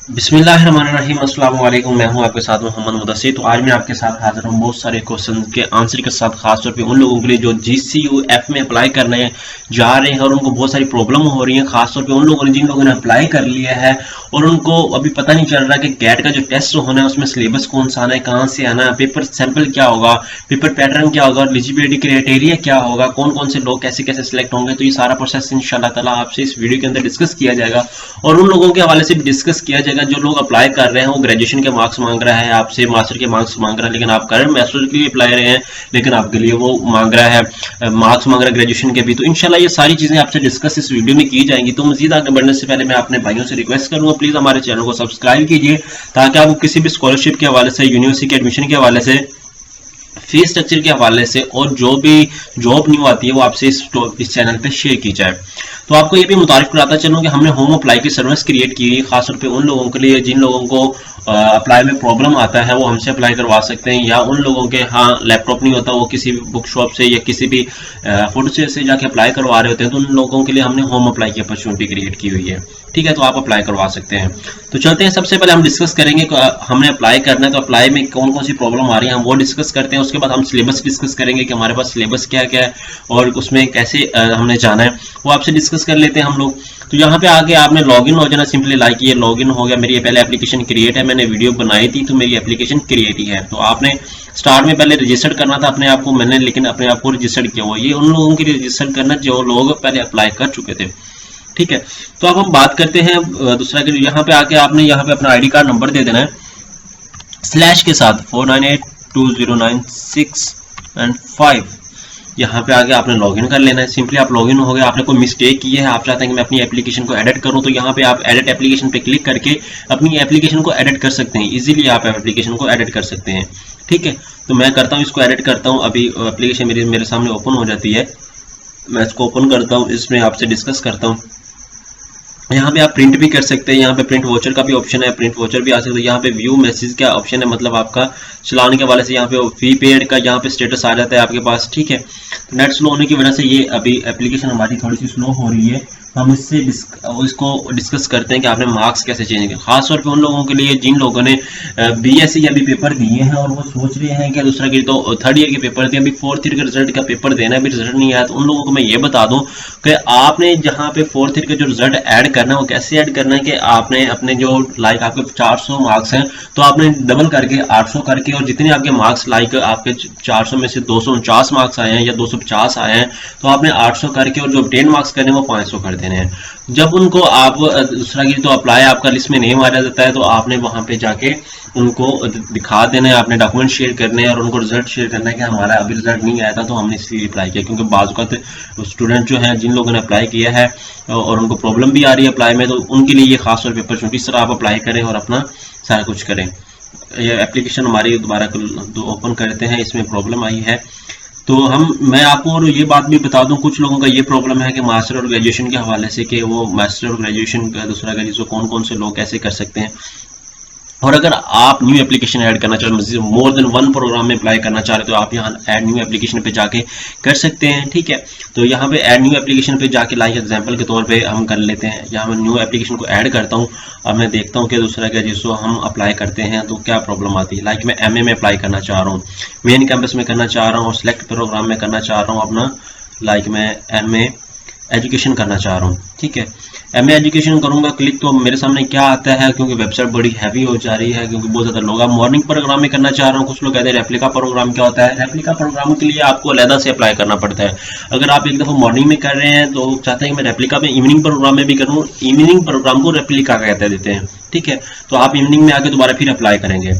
बिस्मिल्लाहिर्रहमानिर्रहीम, अस्सलाम वालेकुम। मैं हूं आपके साथ मोहम्मद मुदस्सिर। तो आज मैं आपके साथ हाजिर हूं बहुत सारे क्वेश्चन के आंसर के साथ, खासतौर पे उन लोगों के लिए जो GCUF में अप्लाई करने जा रहे हैं और उनको बहुत सारी प्रॉब्लम हो रही है। खासतौर पे उन लोगों ने जिन लोगों ने अप्लाई कर लिया है और उनको अभी पता नहीं चल रहा कि गैट का जो टेस्ट होना है उसमें सिलेबस कौन सा आना है, कहाँ से आना है, पेपर सैंपल क्या होगा, पेपर पैटर्न क्या होगा, एलिजिबिलिटी क्राइटेरिया क्या होगा, कौन कौन से लोग कैसे कैसे सिलेक्ट होंगे। तो ये सारा प्रोसेस इंशाल्लाह ताला आपसे इस वीडियो के अंदर डिस्कस किया जाएगा और उन लोगों के हवाले से भी डिस्कस किया जाएगा जो लोग अप्लाई कर रहे हैं। वो ग्रेजुएशन के मार्क्स मांग रहा है आपसे, मास्टर के मार्क्स मांग रहा है, लेकिन आप करंट मास्टर के लिए अप्लाई रहे हैं लेकिन आपके लिए वो मांग रहा है मार्क्स मांग रहा है ग्रेजुएशन के भी। तो इंशाल्लाह ये सारी चीजें आपसे डिस्कस इस वीडियो में की जाएंगी। तो मजीद आगे बढ़ने से पहले मैं अपने भाइयों से रिक्वेस्ट करूंगा, प्लीज हमारे चैनल को सब्सक्राइब कीजिए ताकि आपको किसी भी स्कॉलरशिप के हवाले से, यूनिवर्सिटी के एडमिशन के हवाले से, फीस स्ट्रक्चर के हवाले से और जो भी जॉब न्यू आती है वो आपसे इस चैनल पे शेयर की जाए। तो आपको ये भी मुतारिफ कराता चलूं कि हमने होम अप्लाई की सर्विस क्रिएट की है, खासतौर पे उन लोगों के लिए जिन लोगों को अप्लाई में प्रॉब्लम आता है, वो हमसे अप्लाई करवा सकते हैं। या उन लोगों के हाँ लैपटॉप नहीं होता, वो किसी भी बुक शॉप से या किसी भी फुट से जाके अप्लाई करवा रहे होते हैं, तो उन लोगों के लिए हमने होम अप्लाई की अपॉर्चुनिटी क्रिएट की हुई है। ठीक है, तो आप अप्लाई करवा सकते हैं। तो चलते हैं, सबसे पहले हम डिस्कस करेंगे हमने अप्लाई करना है तो अप्लाई में कौन कौन सी प्रॉब्लम आ रही है हम वो डिस्कस करते हैं। उसके बाद हम सिलेबस डिस्कस करेंगे कि हमारे पास सिलेबस क्या क्या है और उसमें कैसे हमने जाना है, वो आपसे डिस्कस कर लेते हैं हम लोग। तो यहाँ पे आगे आपने लॉगिन हो जाना, सिंपली लाइक ये लॉगिन हो गया। मेरी पहले एप्लीकेशन क्रिएट है, मैंने वीडियो बनाई थी तो मेरी एप्लीकेशन क्रिएट ही है। तो आपने स्टार्ट में पहले रजिस्टर करना था अपने आप को, मैंने लेकिन अपने आप को रजिस्टर्ड किया हुआ। ये उन लोगों के लिए रजिस्टर करना जो लोग पहले अप्लाई कर चुके थे। ठीक है, तो अब हम बात करते हैं दूसरा के। यहाँ पे आके आपने यहाँ पे अपना आईडी कार्ड नंबर दे देना है स्लैश के साथ 4982096 यहाँ पे आगे आपने लॉगिन कर लेना है। सिंपली आप लॉगिन हो गए, आपने कोई मिस्टेक की है, आप चाहते हैं कि मैं अपनी एप्लीकेशन को एडिट करूं, तो यहाँ पे आप एडिट एप्लीकेशन पे क्लिक करके अपनी एप्लीकेशन को एडिट कर सकते हैं। इजीली आप एप्लीकेशन को एडिट कर सकते हैं। ठीक है, तो मैं करता हूँ, इसको एडिट करता हूँ। अभी एप्लीकेशन मेरे सामने ओपन हो जाती है, मैं इसको ओपन करता हूँ, इसमें आपसे डिस्कस करता हूँ। यहाँ पे आप प्रिंट भी कर सकते हैं, यहाँ पे प्रिंट वॉचर का भी ऑप्शन है, प्रिंट वॉचर भी आ सकते हैं। यहाँ पे व्यू मैसेज का ऑप्शन है, मतलब आपका चलाने के वाले से यहाँ पे फी पेड का यहाँ पे स्टेटस आ जाता है आपके पास। ठीक है, तो नेट स्लो होने की वजह से ये अभी एप्लीकेशन हमारी थोड़ी सी स्लो हो रही है। हम इससे इसको डिस्कस करते हैं कि आपने मार्क्स कैसे चेंज किए, खासतौर पे उन लोगों के लिए जिन लोगों ने BSc या भी पेपर दिए हैं और वो सोच रहे हैं कि दूसरा की तो थर्ड ईयर के पेपर दिए, अभी फोर्थ ईयर के रिजल्ट का पेपर देना है, अभी रिजल्ट नहीं आया। तो उन लोगों को मैं ये बता दूं कि आपने जहाँ पे फोर्थ ईयर का जो रिजल्ट ऐड करना है वो कैसे ऐड करना है कि आपने अपने जो लाइक आपके 400 मार्क्स हैं तो आपने डबल करके 800 करके, और जितने आपके मार्क्स लाइक आपके 400 में से 249 मार्क्स आए हैं या 250 आए हैं तो आपने 800 करके, और जो 10 मार्क्स करने वो 500 कर देने हैं। जब उनको आप दूसरा की तो अप्लाई आपका लिस्ट में नेम आ जाता है तो आपने वहां पे जाके उनको दिखा देना है, आपने डॉक्यूमेंट शेयर करने हैं और उनको रिजल्ट शेयर करना है कि हमारा अभी रिजल्ट नहीं आया था तो हमने इसलिए अप्लाई किया। क्योंकि बाज़ स्टूडेंट जो हैं जिन लोगों ने अप्लाई किया है और उनको प्रॉब्लम भी आ रही है अप्लाई में, तो उनके लिए ये खास तौर पर अपॉर्चुनिटी, इस तरह आप अप्लाई करें और अपना सारा कुछ करें। ये एप्लीकेशन हमारी दोबारा ओपन करते हैं, इसमें प्रॉब्लम आई है तो मैं आपको और ये बात भी बता दूं, कुछ लोगों का ये प्रॉब्लम है कि मास्टर और ग्रेजुएशन के हवाले से कि वो मास्टर और ग्रेजुएशन का दूसरा ग्रेजुएशन कौन कौन से लोग कैसे कर सकते हैं। और अगर आप न्यू एप्लीकेशन ऐड करना चाह रहे हैं, मोर देन वन प्रोग्राम में अप्लाई करना चाह रहे हो तो आप यहाँ ऐड न्यू एप्लीकेशन पे जाके कर सकते हैं। ठीक है, तो यहाँ पे ऐड न्यू एप्लीकेशन पे जाके लाइक एग्जांपल के तौर पे हम कर लेते हैं। यहाँ मैं न्यू एप्लीकेशन को ऐड करता हूँ। अब मैं देखता हूँ कि दूसरा क्या जिसको हम अप्लाई करते हैं तो क्या प्रॉब्लम आती है। लाइक मैं MA में अप्लाई करना चाह रहा हूँ, मेन कैंपस में करना चाह रहा हूँ और सिलेक्ट प्रोग्राम में करना चाह रहा हूँ अपना, लाइक मैं MA एजुकेशन करना चाह रहा हूँ। ठीक है, MA एजुकेशन करूंगा क्लिक तो मेरे सामने क्या आता है, क्योंकि वेबसाइट बड़ी हैवी हो जा रही है क्योंकि बहुत ज्यादा लोग। आप मॉर्निंग प्रोग्राम में करना चाह रहा हूँ, कुछ लोग कहते हैं रेप्लिका प्रोग्राम क्या होता है। रेप्लिका प्रोग्राम के लिए आपको अलग से अप्लाई करना पड़ता है। अगर आप एक दफा मॉर्निंग में कर रहे हैं तो चाहते हैं कि मैं रेप्लिका में इवनिंग प्रोग्राम में भी करूँ, इवनिंग प्रोग्राम को रेप्लिका कहते देते हैं। ठीक है, तो आप इवनिंग में आके दोबारा फिर अप्लाई करेंगे।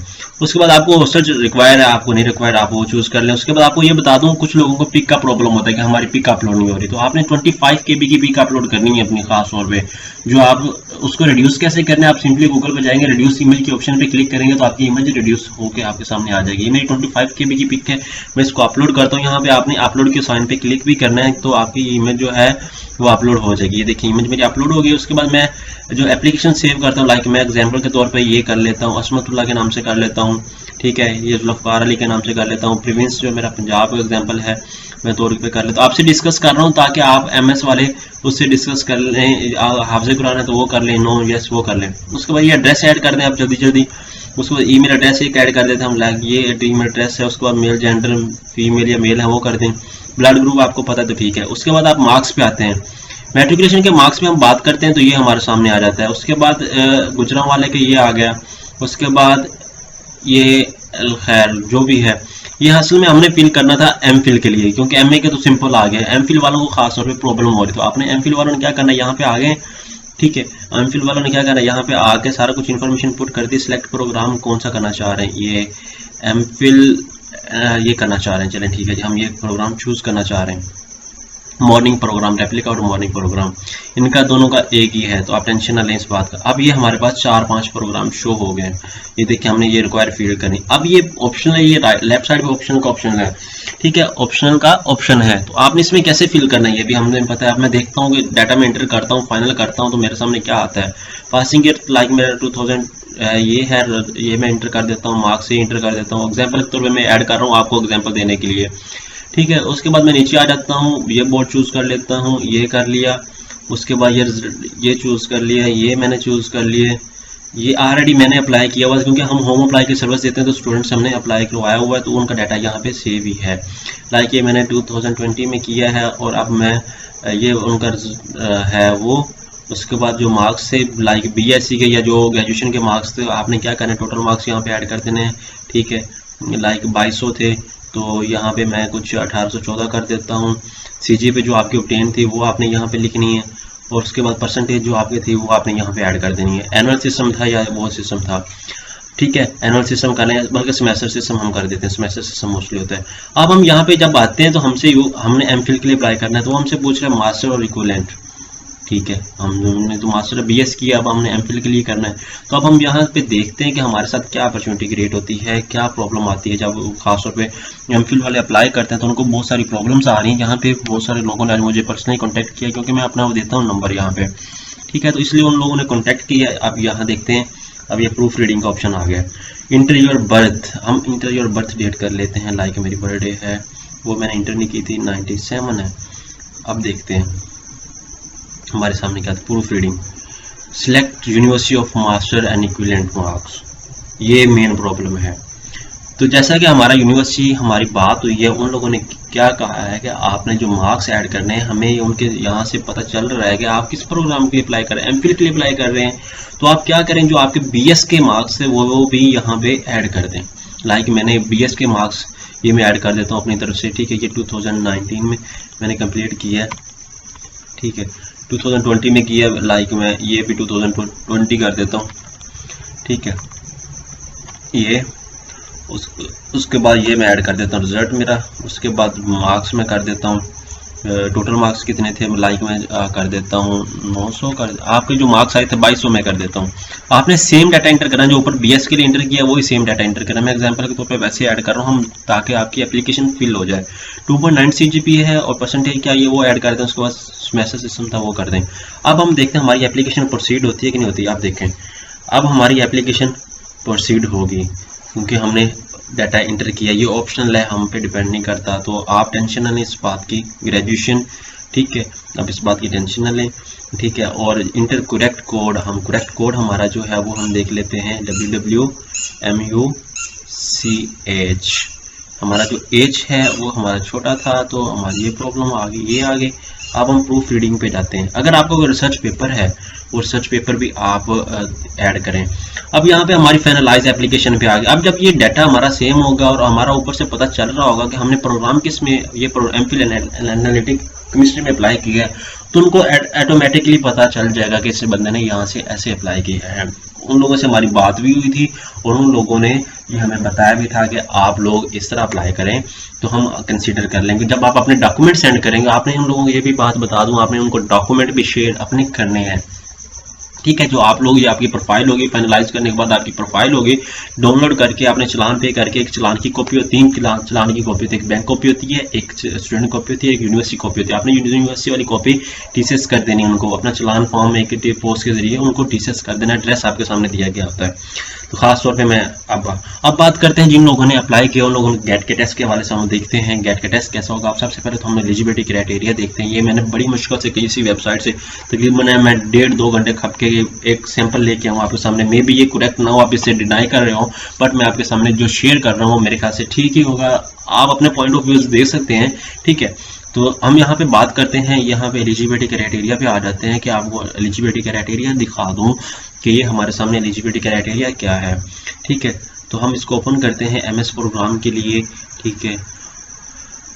उसके बाद आपको सर्च रिक्वायर है, आपको नहीं रिक्वायर आप वो चूज कर लें। उसके बाद आपको ये बता दूं, कुछ लोगों को पिक का प्रॉब्लम होता है कि हमारी पिक अपलोड नहीं हो रही, तो आपने 25 KB की पिक अपलोड करनी है अपनी खास तौर पे। जो आप उसको रिड्यूस कैसे करना है, आप सिंपली गूगल पे जाएंगे, रिड्यूस इमेज के ऑप्शन पे क्लिक करेंगे तो आपकी इमेज रिड्यूस होकर आपके सामने आ जाएगी। मेरी 25 KB की पिक है, मैं इसको अपलोड करता हूँ। यहाँ पे आपने अपलोड के साइन पे क्लिक भी करना है तो आपकी इमेज जो है वो अपलोड हो जाएगी। ये देखिए इमेज मेरी अपलोड हो गई। उसके बाद मैं जो एप्लीकेशन सेव करता हूँ, लाइक मैं एग्जांपल के तौर पे ये कर लेता हूँ, असमतुल्लाह के नाम से कर लेता हूँ। ठीक है, ये जुल्फ़कार अली के नाम से कर लेता हूँ। प्रोविंस जो मेरा पंजाब एग्जांपल है मैं 2 रुपये कर लेता हूँ। आपसे डिस्कस कर रहा हूँ ताकि आप MS वाले उससे डिस्कस कर लें, हाफिज़ कुरान है तो वो कर लें, नो यस वो कर लें। उसके बाद ये एड्रेस ऐड कर दें आप जल्दी जल्दी। उसके बाद ईमेल एड्रेस एक ऐड कर देते हैं हम, लाइक ये ईमेल एड्रेस है। उसके बाद मेल जेंडर फीमेल या मेल है वो कर दें। ब्लड ग्रुप आपको पता है तो ठीक है। उसके बाद आप मार्क्स पे आते हैं। मैट्रिकुलेशन के मार्क्स में हम बात करते हैं तो ये हमारे सामने आ जाता है। उसके बाद गुजरांवाले के ये आ गया। उसके बाद ये खैर जो भी है, ये असल में हमने फिल करना था M.Phil के लिए, क्योंकि MA के तो सिंपल आ गया। M.Phil वालों को खास तौर पे प्रॉब्लम हो रही, तो आपने M.Phil वालों ने क्या करना है, यहाँ पे आ गए, ठीक है। M.Phil वालों ने क्या करना है, यहाँ पे आके सारा कुछ इन्फॉर्मेशन पुट कर दी। सिलेक्ट प्रोग्राम कौन सा करना चाह रहे हैं, ये M.Phil ये करना चाह रहे हैं, चलें ठीक है जी, हम ये प्रोग्राम चूज करना चाह रहे हैं। मॉर्निंग प्रोग्राम, रेप्लिका और मॉर्निंग प्रोग्राम, इनका दोनों का एक ही है, तो आप टेंशन ना लें इस बात का। अब ये हमारे पास 4-5 प्रोग्राम शो हो गए। ये देखिए हमने ये रिक्वायर फील्ड करनी। अब ये ऑप्शनल है, ये लेफ्ट साइड पे ऑप्शनल का ऑप्शन है, ठीक है, ऑप्शनल का ऑप्शन है। तो आपने इसमें कैसे फिल करना है ये भी हमने पता है। अब मैं देखता हूँ कि डाटा में एंटर करता हूँ, फाइनल करता हूँ तो मेरे सामने क्या आता है। पासिंग ईयर लाइक मेरा 2000 ये है, ये मैं एंटर कर देता हूँ, मार्क्स से एंटर कर देता हूँ। एग्जाम्पल के तौर पर मैं ऐड कर रहा हूँ आपको एग्जाम्पल देने के लिए, ठीक है। उसके बाद मैं नीचे आ जाता हूँ, ये बोर्ड चूज कर लेता हूँ, ये कर लिया। उसके बाद ये चूज कर लिया, ये मैंने चूज कर लिए। ये ऑलरेडी मैंने अप्लाई किया हुआ, क्योंकि हम होम अप्लाई की सर्विस देते हैं तो स्टूडेंट्स हमने अप्लाई करवाया हुआ है, तो उनका डाटा यहाँ पे सेव ही है। लाइक ये मैंने 2020 में किया है और अब मैं ये उनका है वो। उसके बाद जो मार्क्स थे लाइक BSc के या जो ग्रेजुएशन के मार्क्स थे, आपने क्या करना है, टोटल मार्क्स यहाँ पे ऐड कर देने हैं, ठीक है। लाइक 2200 थे तो यहाँ पे मैं कुछ 1814 कर देता हूँ। CG पे जो आपकी ऑब्टेन थी वो आपने यहाँ पे लिखनी है, और उसके बाद परसेंटेज जो आपकी थी वो आपने यहाँ पे ऐड कर देनी है। एनुअल सिस्टम था या वो सिस्टम था, ठीक है, एनुअल सिस्टम कर लें, बल्कि सेमेस्टर सिस्टम हम कर देते हैं, सेमेस्टर सिस्टम मोस्टली होता है। अब हम यहाँ पे जब आते हैं तो हमने M.Phil के लिए अप्लाई करना है, तो हमसे पूछ रहे हैं मास्टर और इक्विवेलेंट, ठीक है। हमने तो मास्टर BS किया, अब हमने M.Phil के लिए करना है। तो अब हम यहाँ पे देखते हैं कि हमारे साथ क्या अपॉर्चुनिटी क्रिएट होती है, क्या प्रॉब्लम आती है। जब खासतौर पे M.Phil वाले अप्लाई करते हैं तो उनको बहुत सारी प्रॉब्लम्स आ रही हैं। यहाँ पे बहुत सारे लोगों ने आज मुझे पर्सनली कॉन्टैक्ट किया, क्योंकि मैं अपना वो देता हूँ नंबर यहाँ पे, ठीक है, तो इसलिए उन लोगों ने कॉन्टैक्ट किया। अब यहाँ देखते हैं, अब ये प्रूफ रीडिंग का ऑप्शन आ गया। इंटर योर बर्थ, हम इंटर योर बर्थ डेट कर लेते हैं। लाइक मेरी बर्थडे है, वो मैंने इंटर नहीं की थी, 97 है। अब देखते हैं हमारे सामने क्या था, proof reading. Select university of master and equivalent marks, ये मेन प्रॉब्लम है। तो जैसा कि हमारा यूनिवर्सिटी हमारी बात हुई है, उन लोगों ने क्या कहा है कि आपने जो मार्क्स ऐड करने हैं, हमें उनके यहाँ से पता चल रहा है कि आप किस प्रोग्राम के लिए अप्लाई कर रहे हैं, M.Phil के लिए अप्लाई कर रहे हैं। तो आप क्या करें, जो आपके BS के मार्क्स है वो भी यहाँ पे ऐड कर दें। लाइक मैंने BS के मार्क्स ये मैं ऐड कर देता हूँ अपनी तरफ से, ठीक है। ये 2019 में मैंने कंप्लीट किया है, ठीक है। 2020 में किया, लाइक मैं ये भी 2020 कर देता हूँ, ठीक है। ये उसके बाद ये मैं ऐड कर देता हूँ रिजल्ट मेरा। उसके बाद मार्क्स में कर देता हूँ, टोटल मार्क्स कितने थे, लाइक मैं कर देता हूँ 900 कर, आपके जो मार्क्स आए थे 2200 में कर देता हूँ। आपने सेम डाटा एंटर करना, जो ऊपर BS के लिए एंटर किया वही सेम डाटा एंटर करना। मैं एग्जांपल के तौर पे वैसे ऐड कर रहा हूँ हम, ताकि आपकी एप्लीकेशन फिल हो जाए। 2.9 CGPA है और परसेंटेज क्या ये वो ऐड कर दें। उसके बाद सेमेस्टर सिस्टम था वो कर दें। अब हम देखते हैं हमारी एप्लीकेशन प्रोसीड होती है कि नहीं होती। आप देखें अब हमारी एप्लीकेशन प्रोसीड होगी, क्योंकि हमने डाटा इंटर किया। ये ऑप्शनल है, हम पे डिपेंड नहीं करता, तो आप टेंशन ना लें इस बात की। ग्रेजुएशन, ठीक है, अब इस बात की टेंशन ना लें, ठीक है। और इंटर करेक्ट कोड, हम करेक्ट कोड हमारा जो है वो हम देख लेते हैं, WWMUCH। हमारा जो एज है वो हमारा छोटा था, तो हमारी ये प्रॉब्लम आ गई, ये आ गई। अब हम प्रूफ रीडिंग पे जाते हैं। अगर आपका कोई रिसर्च पेपर है, वो रिसर्च पेपर भी आप ऐड करें। अब यहाँ पे हमारी फाइनलाइज एप्लीकेशन पे आ गया। अब जब ये डाटा हमारा सेम होगा और हमारा ऊपर से पता चल रहा होगा कि हमने प्रोग्राम किस में, ये M.Phil एनालिटिक केमिस्ट्री में अप्लाई किया है, तो उनको ऑटोमेटिकली पता चल जाएगा कि इस बंदे ने यहाँ से ऐसे अप्लाई किया है। उन लोगों से हमारी बात भी हुई थी और उन लोगों ने ये हमें बताया भी था कि आप लोग इस तरह अप्लाई करें तो हम कंसीडर कर लेंगे। जब आप अपने डॉक्यूमेंट सेंड करेंगे, आपने उन लोगों को ये भी बात बता दूं, आपने उनको डॉक्यूमेंट भी शेयर अपने करने हैं, ठीक है। जो आप लोग, ये आपकी प्रोफाइल होगी, फाइनलाइज करने के बाद आपकी प्रोफाइल होगी, डाउनलोड करके आपने चलान पे करके, एक चलान की कॉपी, 3 चलान की कॉपी होती है, एक बैंक कॉपी होती है, एक स्टूडेंट कॉपी होती है, एक यूनिवर्सिटी कॉपी होती है। आपने यूनिवर्सिटी वाली कॉपी टीसीएस कर देनी है उनको, अपना चलान फॉर्म एक पोस्ट के जरिए उनको टीसीएस कर देना। एड्रेस आपके सामने दिया गया होता है। तो खास तौर पे मैं अब बात करते हैं जिन लोगों ने अप्लाई किया, उन लोगों ने गेट के टेस्ट के हवाले से हम देखते हैं गेट का टेस्ट कैसा होगा। आप सबसे पहले तो हम एलिजिबिलिटी क्राइटेरिया देखते हैं। ये मैंने बड़ी मुश्किल से किसी वेबसाइट से तकरीबन मैं 1.5-2 घंटे खप के एक सैंपल लेके आऊँ आपके सामने। मे भी ये करेक्ट ना हो, आप इसे डिनाई कर रहे हो, बट मैं आपके सामने जो शेयर कर रहा हूँ मेरे ख्याल से ठीक ही होगा। आप अपने पॉइंट ऑफ व्यू देख सकते हैं, ठीक है। तो हम यहाँ पे बात करते हैं, यहाँ पे एलिजिबिलिटी क्राइटेरिया पे आ जाते हैं कि आपको एलिजिबिलिटी क्राइटेरिया दिखा दूँ कि ये हमारे सामने एलिजिबिलिटी क्राइटेरिया क्या है, ठीक है। तो हम इसको ओपन करते हैं एमएस प्रोग्राम के लिए, ठीक है।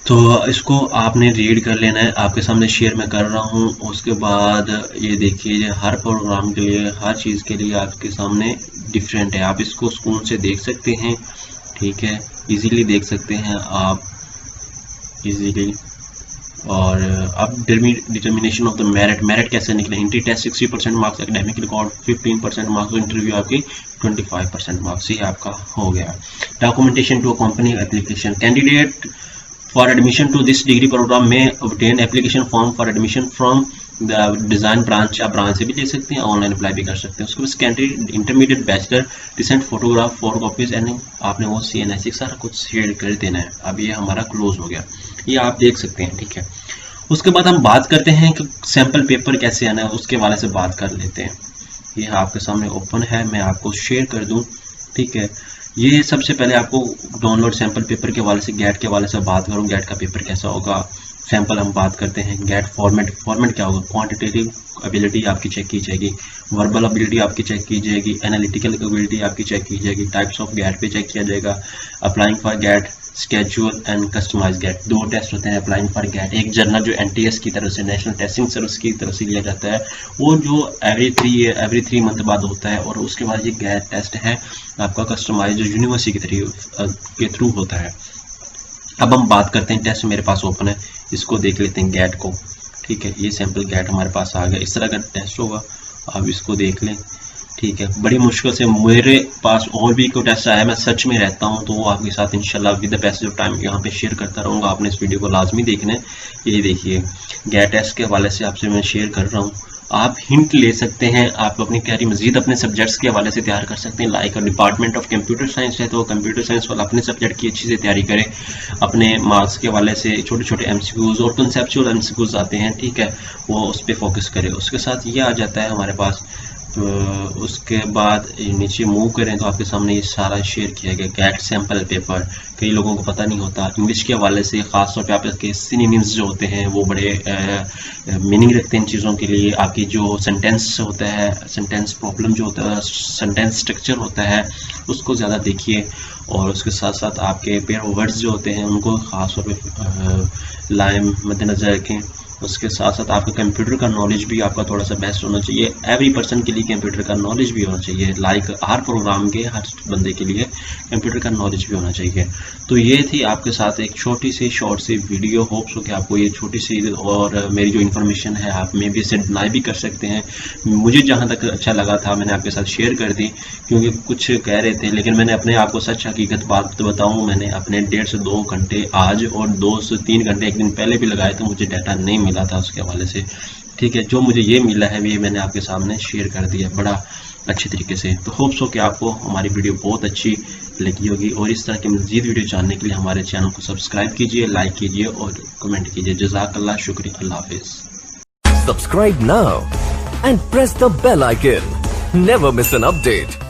तो इसको आपने रीड कर लेना है, आपके सामने शेयर मैं कर रहा हूँ। उसके बाद ये देखिए, हर प्रोग्राम के लिए, हर चीज़ के लिए आपके सामने डिफरेंट है। आप इसको सुकून से देख सकते हैं, ठीक है, इजीली देख सकते हैं आप इजीली। और अब डिटर्मिनेशन ऑफ द मेरिट कैसे निकले। Entry test 60% marks, academic record 15% marks, interview आपकी 25% मार्क्स, ये आपका हो गया। Documentation to company application, candidate for admission to this degree programme में obtain application form for admission from the design branch, आप branch से भी ले सकते हैं, ऑनलाइन अप्लाई भी कर सकते हैं। उसके बाद candidate intermediate bachelor recent photograph 4 copies and आपने वो CNIC सारा कुछ शेयर कर देना है। अब ये हमारा क्लोज हो गया, ये आप देख सकते हैं, ठीक है। उसके बाद हम बात करते हैं कि सैम्पल पेपर कैसे आना है, उसके वाले से बात कर लेते हैं। ये आपके सामने ओपन है, मैं आपको शेयर कर दूं, ठीक है। ये सबसे पहले आपको डाउनलोड सैम्पल पेपर के वाले से, गेट के वाले से बात करूं, गेट का पेपर कैसा होगा। सैम्पल हम बात करते हैं। गेट फॉर्मेट क्या होगा, क्वांटिटेटिव एबिलिटी आपकी चेक की जाएगी, वर्बल एबिलिटी आपकी चेक की जाएगी, एनालिटिकल एबिलिटी आपकी चेक की जाएगी, टाइप्स ऑफ गेट पे चेक किया जाएगा, applying for GATE, schedule and customize GATE. 2 test होते हैं अप्लाइंग फॉर गेट। एक जर्नल जो NTS की तरफ से, नेशनल टेस्टिंग सर्विस की तरफ से लिया जाता है, वो जो एवरी 3 मंथ बाद होता है। और उसके बाद ये गेट टेस्ट है आपका कस्टमाइज, जो यूनिवर्सिटी के थ्रू होता है। अब हम बात करते हैं, टेस्ट मेरे पास ओपन है, इसको देख लेते हैं गेट को, ठीक है। ये सैम्पल गेट हमारे पास आ गया, इस तरह का टेस्ट होगा, आप इसको देख लें, ठीक है। बड़ी मुश्किल से मेरे पास और भी कोई टेस्ट आया, मैं सच में रहता हूँ, तो वो आपके साथ इंशाल्लाह with the passage of time यहाँ पे शेयर करता रहूँगा। आपने इस वीडियो को लाजमी देखना है। ये देखिए, गेट टेस्ट के हवाले से आपसे मैं शेयर कर रहा हूँ। आप हिंट ले सकते हैं, आप अपनी तैयारी मजीद अपने सब्जेक्ट्स के हवाले से तैयार कर सकते हैं। Like department of computer science है, तो कंप्यूटर साइंस वाला अपने सब्जेक्ट की अच्छी से तैयारी करें। अपने मार्क्स के हवाले से छोटे छोटे MCQs और कंसेप्चुअल MCQs आते हैं, ठीक है, वो उस पर फोकस करें। उसके साथ ये आ जाता है हमारे पास। तो उसके बाद नीचे मूव करें तो आपके सामने ये सारा शेयर किया गया गेट सैम्पल पेपर। कई लोगों को पता नहीं होता इंग्लिश के हवाले से, ख़ासतौर पे आपके सिनोनिम्स जो होते हैं वो बड़े मीनिंग रखते हैं इन चीज़ों के लिए। आपकी जो सेंटेंस होता है, सेंटेंस प्रॉब्लम जो होता है, सेंटेंस स्ट्रक्चर होता है, उसको ज़्यादा देखिए। और उसके साथ साथ आपके पेयर वर्ड्स जो होते हैं उनको ख़ासतौर पे लाइन मद्देनज़र रखें। उसके साथ साथ आपका कंप्यूटर का नॉलेज भी आपका थोड़ा सा बेस्ट होना चाहिए। एवरी पर्सन के लिए कंप्यूटर का नॉलेज भी होना चाहिए, लाइक हर प्रोग्राम के हर बंदे के लिए कंप्यूटर का नॉलेज भी होना चाहिए। तो ये थी आपके साथ एक छोटी सी शॉर्ट सी वीडियो। होप्स हो कि आपको ये छोटी सी और मेरी जो इन्फॉर्मेशन है आप में भी इसे डिनाई भी कर सकते हैं। मुझे जहाँ तक अच्छा लगा था मैंने आपके साथ शेयर कर दी, क्योंकि कुछ कह रहे थे लेकिन मैंने अपने आप को सच हकीकत बात तो बताऊँ, मैंने अपने 1.5 से 2 घंटे आज और 2 से 3 घंटे एक दिन पहले भी लगाए थे, मुझे डाटा नहीं मिला था उसके हवाले से, ठीक है। जो मुझे ये मिला है ये मैंने आपके सामने शेयर कर दिया बड़ा अच्छे तरीके से। तो होप्स हो कि आपको हमारी वीडियो बहुत अच्छी लगी होगी, और इस तरह की मज़ीद वीडियो जानने के लिए हमारे चैनल को सब्सक्राइब कीजिए, लाइक कीजिए और कमेंट कीजिए। जज़ाकल्लाह, शुक्रिया, अल्लाह हाफिज़। Subscribe now and press the bell icon. Never miss an update.